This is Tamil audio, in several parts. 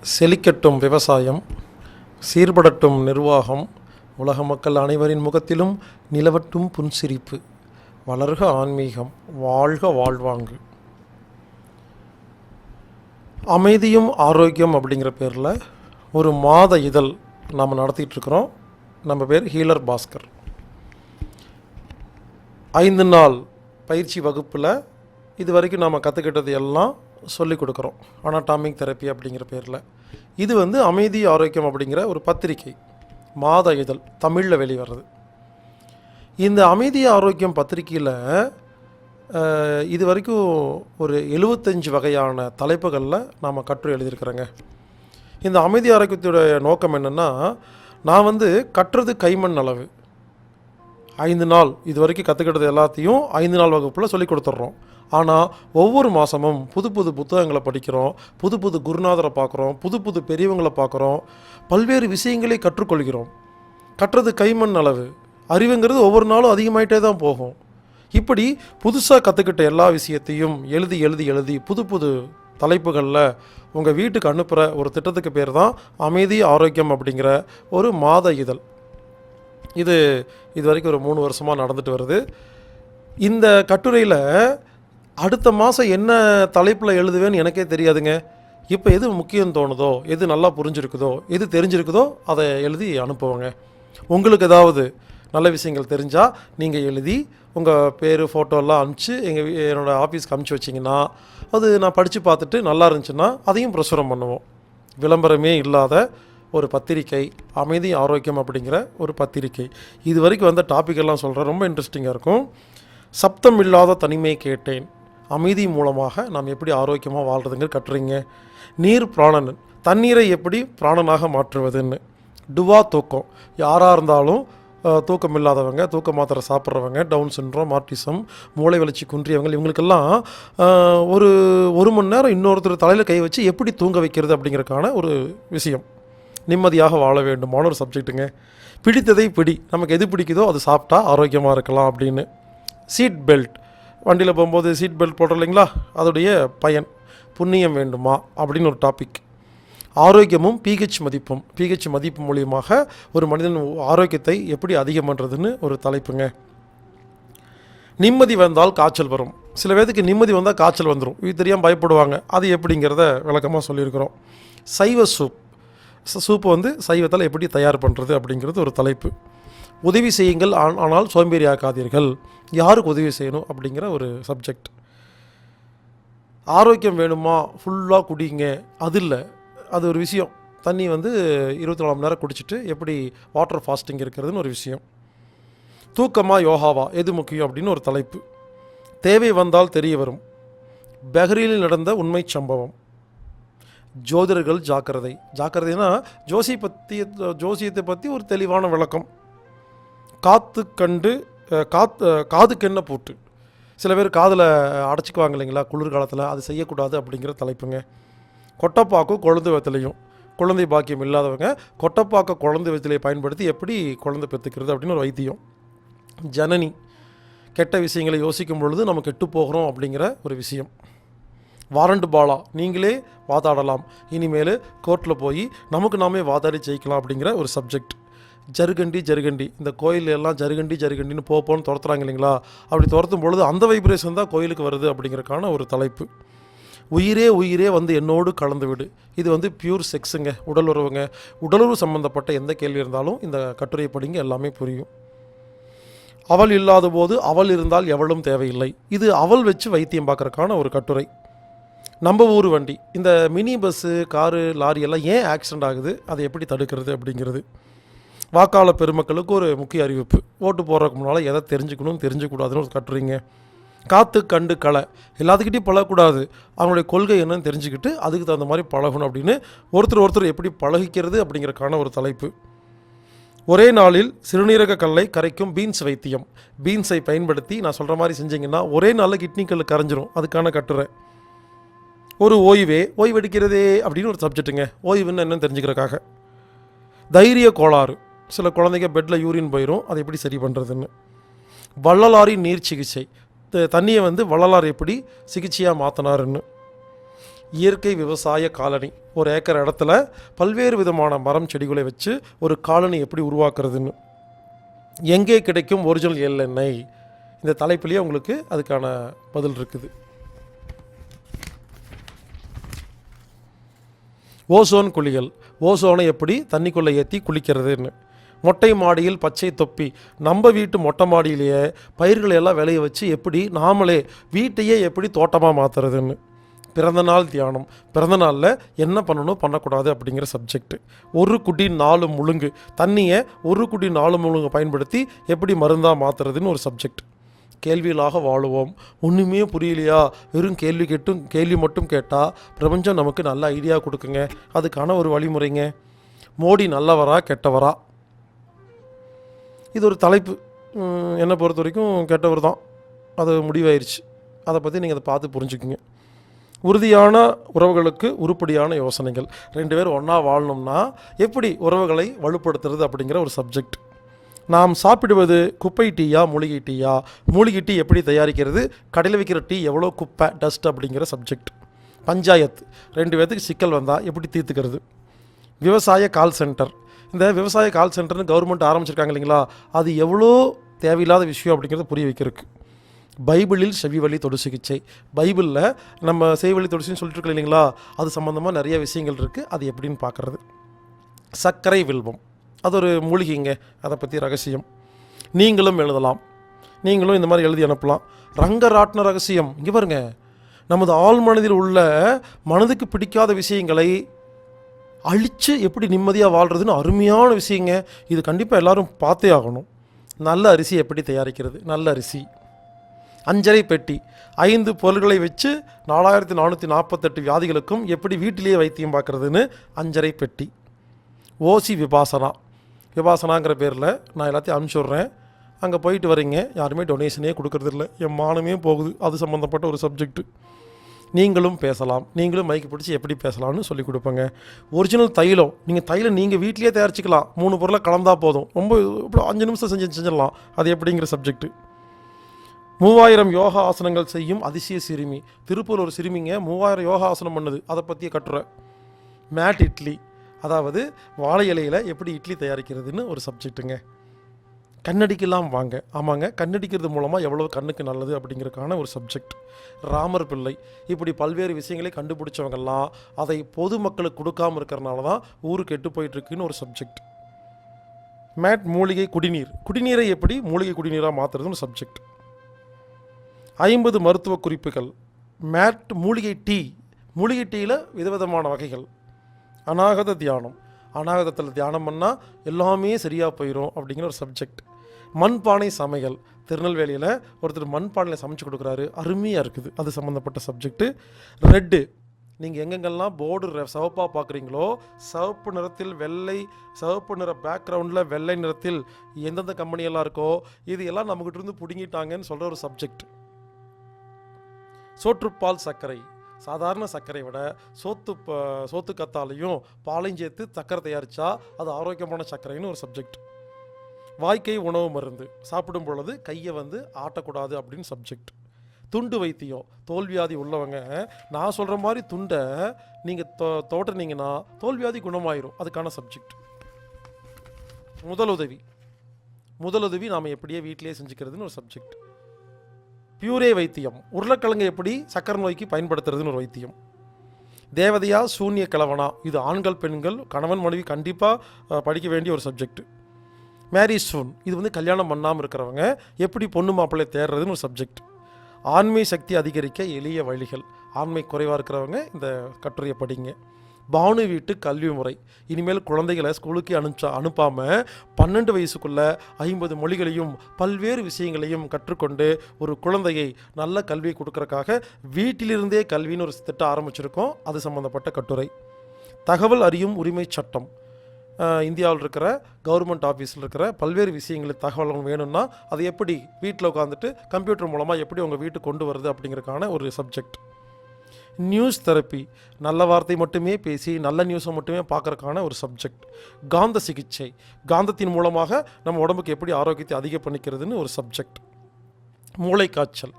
செழிக்கட்டும் விவசாயம், சீர்படட்டும் நிர்வாகம், உலக மக்கள் அனைவரின் முகத்திலும் நிலவட்டும் புன்சிரிப்பு, வளர்க ஆன்மீகம், வாழ்க வாழ்வாங்கு. அமைதியும் ஆரோக்கியம் அப்படிங்கிற பேரில் ஒரு மாத இதழ் நாம் நடத்திட்டுருக்குறோம். நம்ம பேர் ஹீலர் பாஸ்கர். 5 நாள் பயிற்சி வகுப்பில் இது வரைக்கும் நாம் கற்றுக்கிட்டது எல்லாம் சொல்லிக் கொடுக்குறோம். அனாட்டாமிக் தெரப்பி அப்படிங்கிற பேரில் இது அமைதி ஆரோக்கியம் அப்படிங்கிற ஒரு பத்திரிகை, மாத இதழ், தமிழில் வெளிவருது. இந்த அமைதி ஆரோக்கியம் பத்திரிகையில் இது வரைக்கும் ஒரு 75 வகையான தலைப்புகளில் நாம் கட்டுரை எழுதியிருக்கிறோங்க. இந்த அமைதி ஆரோக்கியத்துடைய நோக்கம் என்னென்னா, நான் கட்டுறது கைமண் அளவு. 5 நாள் இது வரைக்கும் கற்றுக்கிட்டது எல்லாத்தையும் 5 நாள் வகுப்பில் சொல்லிக் கொடுத்துட்றோம். ஆனால் ஒவ்வொரு மாதமும் புது புது புத்தகங்களை படிக்கிறோம், புது புது குருநாதரை பார்க்குறோம், புது புது பெரியவங்களை பார்க்குறோம், பல்வேறு விஷயங்களை கற்றுக்கொள்கிறோம். கட்டுறது கைமண் அளவு, அறிவுங்கிறது ஒவ்வொரு நாளும் அதிகமாகிட்டே தான் போகும். இப்படி புதுசாக கற்றுக்கிட்ட எல்லா விஷயத்தையும் எழுதி எழுதி எழுதி புது புது தலைப்புகளில் உங்கள் வீட்டுக்கு அனுப்புகிற ஒரு திட்டத்துக்கு பேர் தான் அமைதி ஆரோக்கியம் அப்படிங்கிற ஒரு மாத இதழ். இது வரைக்கும் ஒரு 3 வருஷமாக நடந்துட்டு வருது. இந்த கட்டுரையில் அடுத்த மாதம் என்ன தலைப்பில் எழுதுவேன்னு எனக்கே தெரியாதுங்க. இப்போ எது முக்கியம் தோணுதோ, எது நல்லா புரிஞ்சிருக்குதோ, எது தெரிஞ்சிருக்குதோ அதை எழுதி அனுப்புவோங்க. உங்களுக்கு ஏதாவது நல்ல விஷயங்கள் தெரிஞ்சால் நீங்கள் எழுதி உங்கள் பேர் ஃபோட்டோலாம் அனுப்பிச்சு என்னோடய ஆஃபீஸ்க்கு அனுப்பிச்சி வச்சிங்கன்னா, அது நான் படித்து பார்த்துட்டு நல்லா இருந்துச்சுன்னா அதையும் பிரசுரம் பண்ணுவோம். விளம்பரமே இல்லாத ஒரு பத்திரிக்கை, அமைதி ஆரோக்கியம் அப்படிங்கிற ஒரு பத்திரிக்கை. இது வரைக்கும் வந்த டாப்பிக்கெல்லாம் சொல்கிறேன், ரொம்ப இன்ட்ரெஸ்டிங்காக இருக்கும். சப்தம் இல்லாத தனிமை கேட்டேன், அமைதி மூலமாக நாம் எப்படி ஆரோக்கியமாக வாழ்கிறதுங்க கட்டுறீங்க. நீர் பிராணன், தண்ணீரை எப்படி பிராணனாக மாற்றுவதுன்னு. டுவா தூக்கம், யாராக இருந்தாலும் தூக்கம் இல்லாதவங்க, தூக்க மாத்திரை சாப்பிட்றவங்க, டவுன் சிண்ட்ரோம், ஆர்டிசம், மூளை வளர்ச்சி குன்றியவங்க, இவங்களுக்கெல்லாம் ஒரு மணி நேரம் இன்னொருத்தர் தலையில் கை வச்சு எப்படி தூங்க வைக்கிறது அப்படிங்கிறதுக்கான ஒரு விஷயம். நிம்மதியாக வாழ வேண்டுமான ஒரு சப்ஜெக்ட்டுங்க. பிடித்ததை பிடி, நமக்கு எது பிடிக்குதோ அது சாப்பிட்டா ஆரோக்கியமாக இருக்கலாம் அப்படின்னு. சீட் பெல்ட், வண்டியில் போகும்போது சீட் பெல்ட் போடுறோம் இல்லைங்களா, அதோடைய பயன், புண்ணியம் வேண்டுமா அப்படின்னு ஒரு டாபிக். ஆரோக்கியமும் பிஹெச் மதிப்பு மூலியமாக ஒரு மனிதன் ஆரோக்கியத்தை எப்படி அதிகம் பண்ணுறதுன்னு ஒரு தலைப்புங்க. நிம்மதி வந்தால் காய்ச்சல் வரும். சில பேருக்கு நிம்மதி வந்தால் காய்ச்சல் வந்துடும், இது தெரியாமல் பயப்படுவாங்க. அது எப்படிங்கிறத விளக்கமாக சொல்லியிருக்கிறோம். சைவ சூப்பு சைவத்தால் எப்படி தயார் பண்ணுறது அப்படிங்கிறது ஒரு தலைப்பு. உதவி செய்யுங்கள் ஆனால் சோம்பேறி ஆக்காதீர்கள், யாருக்கு உதவி செய்யணும் அப்படிங்கிற ஒரு சப்ஜெக்ட். ஆரோக்கியம் வேணுமா, ஃபுல்லாக குடிங்க, அது இல்லை, அது ஒரு விஷயம். தண்ணி 24 மணி நேரம் குடிச்சிட்டு எப்படி வாட்டர் ஃபாஸ்டிங் இருக்கிறதுன்னு ஒரு விஷயம். தூக்கமா யோகாவா, எது முக்கியம் அப்படின்னு ஒரு தலைப்பு. தேவை வந்தால் தெரிய வரும், பெஹ்ரீனில் நடந்த உண்மை சம்பவம். ஜோதிடர்கள் ஜாக்கிரதைனா ஜோசியத்தை பற்றி ஒரு தெளிவான விளக்கம். காதுக்கென்ன பூட்டு, சில பேர் காதில் அடைச்சிக்குவாங்க இல்லைங்களா குளிர்காலத்தில், அது செய்யக்கூடாது அப்படிங்கிற தலைப்புங்க. கொட்டைப்பாக்கும் குழந்தை வெத்தலையும், குழந்தை பாக்கியம் இல்லாதவங்க கொட்டைப்பாக்க குழந்தை வெத்தலையை பயன்படுத்தி எப்படி குழந்தை பெற்றுக்கிறது அப்படின்னு ஒரு வைத்தியம். ஜனனி, கெட்ட விஷயங்களை யோசிக்கும் பொழுது நம்ம கெட்டு போகிறோம் அப்படிங்கிற ஒரு விஷயம். வாரண்ட் பாலா, நீங்களே வாதாடலாம், இனிமேல் கோர்ட்டில் போய் நமக்கு நாமே வாதாடி ஜெயிக்கலாம் அப்படிங்கிற ஒரு சப்ஜெக்ட். ஜருகண்டி, இந்த கோயில் எல்லாம் ஜருகண்டின்னு போன்னு துரத்துறாங்க இல்லைங்களா, அப்படி துரத்தும் பொழுது அந்த வைப்ரேஷன் தான் கோயிலுக்கு வருது அப்படிங்கிறதுக்கான ஒரு தலைப்பு. உயிரே என்னோடு கலந்து விடு, இது பியூர் செக்ஸுங்க, உடலுறவு சம்மந்தப்பட்ட எந்த கேள்வி இருந்தாலும் இந்த கட்டுரையை படிங்க, எல்லாமே புரியும். அவள் இல்லாத போது அவள் இருந்தால் எவளும் தேவையில்லை, இது அவள் வச்சு வைத்தியம் பார்க்குறக்கான ஒரு கட்டுரை. நம்ம ஊர் வண்டி, இந்த மினி பஸ்ஸு, காரு, லாரி எல்லாம் ஏன் ஆக்சிடெண்ட் ஆகுது, அதை எப்படி தடுக்கிறது அப்படிங்கிறது. வாக்காளர் பெருமக்களுக்கு ஒரு முக்கிய அறிவிப்பு, ஓட்டு போடுறதுக்கு முன்னால் எதை தெரிஞ்சுக்கூடாதுன்னு ஒரு கட்டுறீங்க. காத்து கண்டு களை, எல்லாத்துக்கிட்டையும் பழகக்கூடாது, அவங்களுடைய கொள்கை என்னன்னு தெரிஞ்சுக்கிட்டு அதுக்கு தகுந்த மாதிரி பழகணும் அப்படின்னு ஒருத்தர் எப்படி பழகிக்கிறது அப்படிங்கிறக்கான ஒரு தலைப்பு. ஒரே நாளில் சிறுநீரக கல்லை கரைக்கும் பீன்ஸ் வைத்தியம். பீன்ஸை பயன்படுத்தி நான் சொல்கிற மாதிரி செஞ்சிங்கன்னா ஒரே நாளில் கிட்னி கல் கரைஞ்சிரும், அதுக்கான கட்டுரை. ஒரு ஓய்வெடுக்கிறதே அப்படின்னு ஒரு சப்ஜெக்ட்டுங்க, ஓய்வுன்னு என்னன்னு தெரிஞ்சுக்கிறக்காக. தைரிய கோளாறு, சில குழந்தைங்க பெட்டில் யூரின் போயிடும், அதை எப்படி சரி பண்ணுறதுன்னு. வள்ளலாரி நீர் சிகிச்சை, தண்ணியை வள்ளலார் எப்படி சிகிச்சையாக மாற்றினாருன்னு. இயற்கை விவசாய காலனி, ஒரு ஏக்கர் இடத்துல பல்வேறு விதமான மரம் செடிகளை வச்சு ஒரு காலனி எப்படி உருவாக்குறதுன்னு. எங்கே கிடைக்கும் ஒரிஜினல் எள்ளெண்ணெய், இந்த தலைப்பிலேயே உங்களுக்கு அதுக்கான பதில் இருக்குது. ஓசோன் குளியல், ஓசோனை எப்படி தண்ணிக்குள்ளே ஏற்றி குளிக்கிறதுன்னு. மொட்டை மாடியில் பச்சை தொப்பி, நம்ம வீட்டு மொட்டை மாடியிலேயே பயிர்களை எல்லாம் விளைய வச்சு எப்படி நாமளே வீட்டையே எப்படி தோட்டமாக மாற்றுறதுன்னு. பிறந்தநாள் தியானம், பிறந்த நாளில் என்ன பண்ணணும் பண்ணக்கூடாது அப்படிங்கிற சப்ஜெக்ட். ஒரு குடி 4 முழுங்கு, தண்ணியை ஒரு குடி 4 முழுங்கு பயன்படுத்தி எப்படி மருந்தாக மாற்றுறதுன்னு ஒரு சப்ஜெக்ட். கேள்விகளாக வாழுவோம். ஒன்றுமே புரியலையா, வெறும் கேள்வி மட்டும் கேட்டால் பிரபஞ்சம் நமக்கு நல்ல ஐடியா கொடுக்குங்க. அதுக்கான ஒரு வழிமுறைங்க. மோடி நல்லவரா கெட்டவரா, இது ஒரு தலைப்பு. என்னை பொறுத்த வரைக்கும் கெட்டவர் தான், அது முடிவாயிருச்சு. அதை பற்றி நீங்கள் அதை பார்த்து புரிஞ்சுக்குங்க. உறுதியான உறவுகளுக்கு உருப்படியான யோசனைகள், 2 பேர் ஒன்றா வாழணும்னா எப்படி உறவுகளை வலுப்படுத்துறது அப்படிங்கிற ஒரு சப்ஜெக்ட். நாம் சாப்பிடுவது குப்பை டீயா மூலிகை டீயா, மூலிகை டீ எப்படி தயாரிக்கிறது, கடையில் வைக்கிற டீ எவ்வளோ குப்பை டஸ்ட் அப்படிங்கிற சப்ஜெக்ட். பஞ்சாயத்து, 2 பேர்த்துக்கு சிக்கல் வந்தால் எப்படி தீர்த்துக்கிறது. விவசாய கால் சென்டர், இந்த விவசாய கால் சென்டர்னு கவர்மெண்ட் ஆரம்பிச்சிருக்காங்க இல்லைங்களா, அது எவ்வளோ தேவையில்லாத விஷயம் அப்படிங்கிறத புரிய வைக்கிறதுக்கு. பைபிளில் செவிவழி தொடு சிகிச்சை, பைபிளில் நம்ம செய்வழி தொடு சிகிச்சைன்னு சொல்லிட்டு இருக்கோம் இல்லைங்களா, அது சம்மந்தமாக நிறைய விஷயங்கள் இருக்குது, அது எப்படின்னு பார்க்குறது. சர்க்கரை வில்வம், அது ஒரு மூலிகைங்க, அதை பற்றி ரகசியம். நீங்களும் எழுதலாம், நீங்களும் இந்த மாதிரி எழுதி அனுப்பலாம். ரங்கராட்ன ரகசியம், இங்கே பாருங்க, நமது ஆழ் மனதில் உள்ள மனதுக்கு பிடிக்காத விஷயங்களை அழித்து எப்படி நிம்மதியாக வாழ்கிறதுன்னு அருமையான விஷயங்க. இது கண்டிப்பாக எல்லோரும் பார்த்தே ஆகணும். நல்ல அரிசி எப்படி தயாரிக்கிறது, நல்ல அரிசி. அஞ்சரை பெட்டி, 5 பொருள்களை வச்சு 4448 வியாதிகளுக்கும் எப்படி வீட்டிலேயே வைத்தியம் பார்க்குறதுன்னு அஞ்சரை பெட்டி. ஓசி விபாசனாங்கிற பேரில் நான் எல்லாத்தையும் அனுப்பிச்சுட்றேன். அங்கே போயிட்டு வரீங்க, யாருமே டொனேஷனே கொடுக்கறதில்ல, என் மானமே போகுது. அது சம்மந்தப்பட்ட ஒரு சப்ஜெக்ட்டு. நீங்களும் பேசலாம், நீங்களும் மைக்கு பிடிச்சி எப்படி பேசலாம்னு சொல்லி கொடுப்பேங்க. ஒரிஜினல் தைலம், தைலம் நீங்கள் வீட்டிலேயே தயாரிச்சிக்கலாம், 3 பொருளை கலந்தால் போதும், ரொம்ப 5 நிமிஷம் செஞ்சிடலாம். அது எப்படிங்கிற சப்ஜெக்ட்டு. 3000 யோகா ஆசனங்கள் செய்யும் அதிசய சிறுமி, திருப்பூர் ஒரு சிறுமிங்க 3000 யோகா ஆசனம் பண்ணுது, அதை பற்றிய கட்டுரை. மேட் இட்லி, அதாவது வாழை இலையில் எப்படி இட்லி தயாரிக்கிறதுன்னு ஒரு சப்ஜெக்ட்டுங்க. கண்ணடிக்கலாம் வாங்க, ஆமாங்க, கண்ணடிக்கிறது மூலமாக எவ்வளோ கண்ணுக்கு நல்லது அப்படிங்கிறதுக்கான ஒரு சப்ஜெக்ட். ராமர் பிள்ளை, இப்படி பல்வேறு விஷயங்களை கண்டுபிடிச்சவங்கெல்லாம் அதை பொதுமக்களுக்கு கொடுக்காமல் இருக்கிறனால தான் ஊரு கெட்டு போயிட்டுருக்குன்னு ஒரு சப்ஜெக்ட். மேட் மூலிகை குடிநீர், குடிநீரை எப்படி மூலிகை குடிநீராக மாற்றுறதுன்னு சப்ஜெக்ட். 50 மருத்துவ குறிப்புகள். மேட் மூலிகை டீ, மூலிகை டீயில் விதவிதமான வகைகள். அநாகத தியானம், அநாகதத்தில் தியானம் பண்ணால் எல்லாமே சரியாக போயிடும் அப்படிங்கிற ஒரு சப்ஜெக்ட். மண்பானை சமையல், திருநெல்வேலியில் ஒருத்தர் மண்பானையில் சமைச்சு கொடுக்குறாரு, அருமையாக இருக்குது, அது சம்மந்தப்பட்ட சப்ஜெக்ட்டு. ரெட்டு, நீங்கள் எங்கெங்கெல்லாம் போர்டு சிவப்பாக பார்க்குறீங்களோ, சிவப்பு நிறத்தில் வெள்ளை, சிவப்பு நிற பேக்ரவுண்டில் வெள்ளை நிறத்தில் எந்தெந்த கம்பெனியெல்லாம் இருக்கோ இது எல்லாம் நம்மகிட்ட இருந்து பிடுங்கிட்டாங்கன்னு சொல்கிற ஒரு சப்ஜெக்ட். சோற்றுப்பால் சர்க்கரை, சாதாரண சர்க்கரை விட சோத்து கத்தாலையும் பாலையும் சேர்த்து சர்க்கரை தயாரித்தா அது ஆரோக்கியமான சர்க்கரைன்னு ஒரு சப்ஜெக்ட். வாய்க்கை உணவு மருந்து, சாப்பிடும் பொழுது கையை ஆட்டக்கூடாது அப்படின்னு சப்ஜெக்ட். துண்டு வைத்தியம், தோல்வியாதி உள்ளவங்க நான் சொல்கிற மாதிரி துண்டை நீங்கள் தோட்டினீங்கன்னா தோல்வியாதி குணமாயிரும், அதுக்கான சப்ஜெக்ட். முதலுதவி நாம் எப்படியே வீட்டிலேயே செஞ்சுக்கிறதுன்னு ஒரு சப்ஜெக்ட். பியூரே வைத்தியம், உருளைக்கிழங்கு எப்படி சக்கரை நோய்க்கு பயன்படுத்துறதுன்னு ஒரு வைத்தியம். தேவதையா சூன்ய கிழவனா, இது ஆண்கள் பெண்கள் கணவன் மனைவி கண்டிப்பாக படிக்க வேண்டிய ஒரு சப்ஜெக்ட். மேரேஜ் சூன், இது கல்யாணம் பண்ணாமல் இருக்கிறவங்க எப்படி பொண்ணு மாப்பிள்ளை தேடுறதுன்னு ஒரு சப்ஜெக்ட். ஆண்மை சக்தி அதிகரிக்க எளிய வழிகள், ஆண்மை குறைவாக இருக்கிறவங்க இந்த கட்டுரையை படிங்க. பானு வீட்டு கல்வி முறை, இனிமேல் குழந்தைகளை ஸ்கூலுக்கு அனுப்பாமல் 12 வயசுக்குள்ளே 50 மொழிகளையும் பல்வேறு விஷயங்களையும் கற்றுக்கொண்டு ஒரு குழந்தையை நல்ல கல்வியை கொடுக்கறக்காக வீட்டிலிருந்தே கல்வின்னு ஒரு திட்டம் ஆரம்பிச்சிருக்கோம், அது சம்மந்தப்பட்ட கட்டுரை. தகவல் அறியும் உரிமை சட்டம், இந்தியாவில் இருக்கிற கவர்மெண்ட் ஆஃபீஸில் இருக்கிற பல்வேறு விஷயங்களுக்கு தகவல்கள் வேணும்னா அது எப்படி வீட்டில் உட்காந்துட்டு கம்ப்யூட்டர் மூலமாக எப்படி உங்கள் வீட்டுக்கு கொண்டு வருது அப்படிங்கிறதுக்கான ஒரு சப்ஜெக்ட். நியூஸ் தெரப்பி, நல்ல வார்த்தை மட்டுமே பேசி நல்ல நியூஸை மட்டுமே பார்க்கறதுக்கான ஒரு சப்ஜெக்ட். காந்த சிகிச்சை, காந்தத்தின் மூலமாக நம்ம உடம்புக்கு எப்படி ஆரோக்கியத்தை அதிகம் பண்ணிக்கிறதுன்னு ஒரு சப்ஜெக்ட். மூளைக்காய்ச்சல்,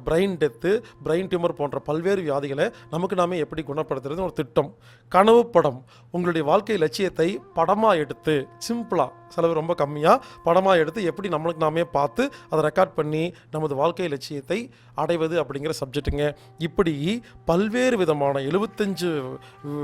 பிரெயின் டெத்து, பிரெயின் டியூமர் போன்ற பல்வேறு வியாதிகளை நமக்கு நாமே எப்படி குணப்படுத்துறது ஒரு திட்டம். கனவு படம், உங்களுடைய வாழ்க்கை லட்சியத்தை படமாக எடுத்து சிம்பிளாக, செலவு ரொம்ப கம்மியாக படமாக எடுத்து எப்படி நம்மளுக்கு நாமே பார்த்து அதை ரெக்கார்ட் பண்ணி நமது வாழ்க்கை லட்சியத்தை அடைவது அப்படிங்கிற சப்ஜெக்ட்டுங்க. இப்படி பல்வேறு விதமான 75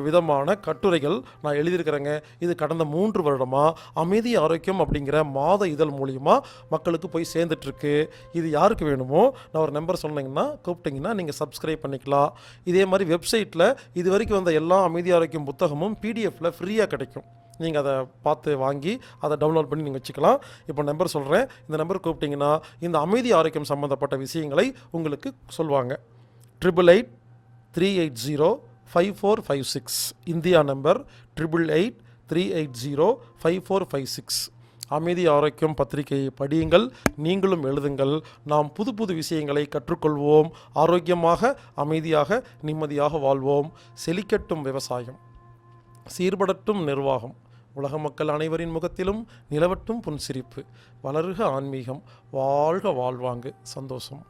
விதமான கட்டுரைகள் நான் எழுதியிருக்கிறேங்க. இது கடந்த 3 வருடமாக அமைதி ஆரோக்கியம் அப்படிங்கிற மாத இதழ் மூலியமாக மக்களுக்கு போய் சேர்ந்துட்டுருக்கு. இது யாருக்கு வேணுமோ நான் ஒரு நம்பர் சொன்னீங்கன்னா கூப்பிட்டிங்கன்னா நீங்கள் சப்ஸ்கிரைப் பண்ணிக்கலாம். இதே மாதிரி வெப்சைட்டில் இது வரைக்கும் வந்த எல்லா அமைதி ஆரோக்கியம் புத்தகமும் பிடிஎஃப்ல ஃப்ரீயாக கிடைக்கும். நீங்கள் அதை பார்த்து வாங்கி அதை டவுன்லோட் பண்ணி நீங்கள் வச்சுக்கலாம். இப்போ நம்பர் சொல்கிறேன், இந்த நம்பர் கூப்பிட்டிங்கன்னா இந்த அமைதி ஆரோக்கியம் சம்மந்தப்பட்ட விஷயங்களை உங்களுக்கு சொல்லுவாங்க. 8883805456 இந்தியா நம்பர் 8883805456. அமைதி ஆரோக்கியம் பத்திரிகையை படியுங்கள், நீங்களும் எழுதுங்கள். நாம் புது புது விஷயங்களை கற்றுக்கொள்வோம். ஆரோக்கியமாக, அமைதியாக, நிம்மதியாக வாழ்வோம். செழிக்கட்டும் விவசாயம், சீர்படட்டும் நிர்வாகம், உலக மக்கள் அனைவரின் முகத்திலும் நிலவட்டும் புன்சிரிப்பு. வளருக ஆன்மீகம், வாழ்க வாழ்வாங்கு, சந்தோஷம்.